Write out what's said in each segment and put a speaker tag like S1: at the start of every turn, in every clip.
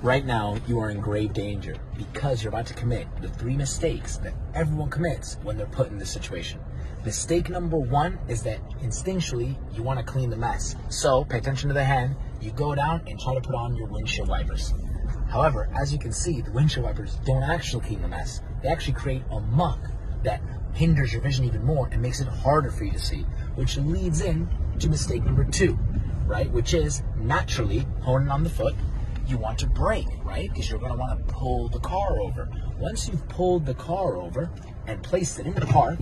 S1: Right now, you are in grave danger because you're about to commit the 3 mistakes that everyone commits when they're put in this situation. Mistake number 1 is that instinctually, you want to clean the mess. So, pay attention to the hand. You go down and try to put on your windshield wipers. However, as you can see, the windshield wipers don't actually clean the mess. They actually create a muck that hinders your vision even more and makes it harder for you to see, which leads in to mistake number 2, right? Which is naturally honing on the foot. You want to brake, right? Because you're going to want to pull the car over. Once you've pulled the car over and placed it in the park,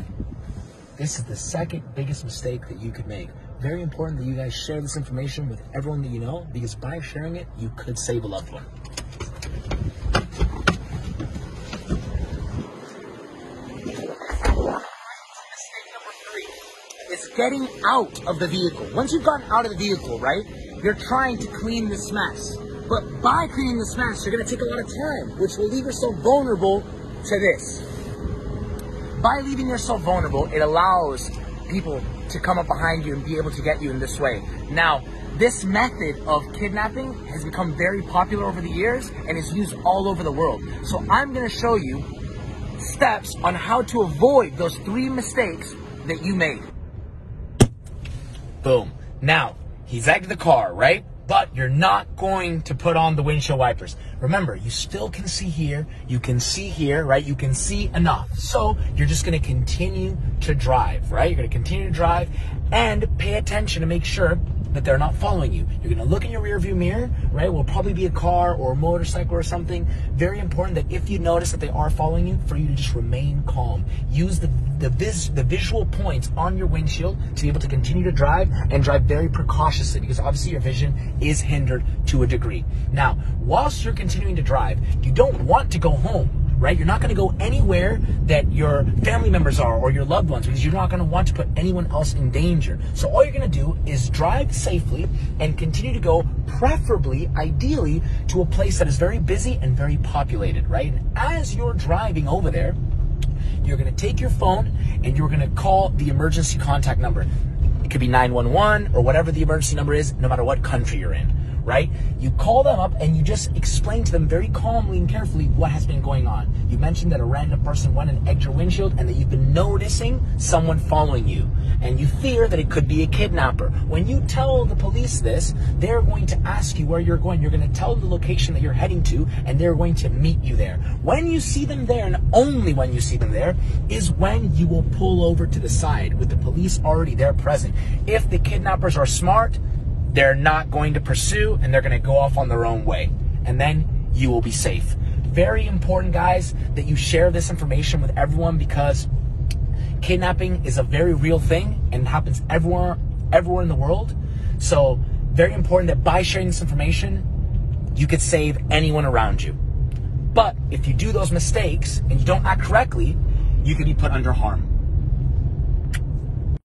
S1: this is the second biggest mistake that you could make. Very important that you guys share this information with everyone that you know, because by sharing it, you could save a loved one. It's getting out of the vehicle. Once you've gotten out of the vehicle, right, you're trying to clean this mess. But by cleaning this mess, you're going to take a lot of time, which will leave yourself vulnerable to this. By leaving yourself vulnerable, it allows people to come up behind you and be able to get you in this way. Now, this method of kidnapping has become very popular over the years and is used all over the world. So I'm going to show you steps on how to avoid those 3 mistakes that you made. Boom. Now, he's exited the car, right? But you're not going to put on the windshield wipers. Remember, you still can see here, you can see here, right? You can see enough. So you're just going to continue to drive, right? You're going to continue to drive and pay attention to make sure that they're not following you. You're going to look in your rear view mirror, right? Will probably be a car or a motorcycle or something. Very important that if you notice that they are following you, for you to just remain calm. Use the visual points on your windshield to be able to continue to drive and drive very precautiously, because obviously your vision is hindered to a degree. Now, whilst you're continuing to drive, you don't want to go home, right? You're not going to go anywhere that your family members are or your loved ones, because you're not going to want to put anyone else in danger. So all you're going to do is drive safely and continue to go, preferably, ideally, to a place that is very busy and very populated, right? And as you're driving over there, you're going to take your phone and you're going to call the emergency contact number. It could be 911 or whatever the emergency number is, no matter what country you're in. Right? You call them up and you just explain to them very calmly and carefully what has been going on. You mentioned that a random person went and egged your windshield and that you've been noticing someone following you. And you fear that it could be a kidnapper. When you tell the police this, they're going to ask you where you're going. You're going to tell them the location that you're heading to, and they're going to meet you there. When you see them there, and only when you see them there, is when you will pull over to the side with the police already there present. If the kidnappers are smart, they're not going to pursue, and they're going to go off on their own way. And then you will be safe. Very important, guys, that you share this information with everyone, because kidnapping is a very real thing and happens everywhere in the world. So very important that by sharing this information, you could save anyone around you. But if you do those mistakes and you don't act correctly, you could be put under harm.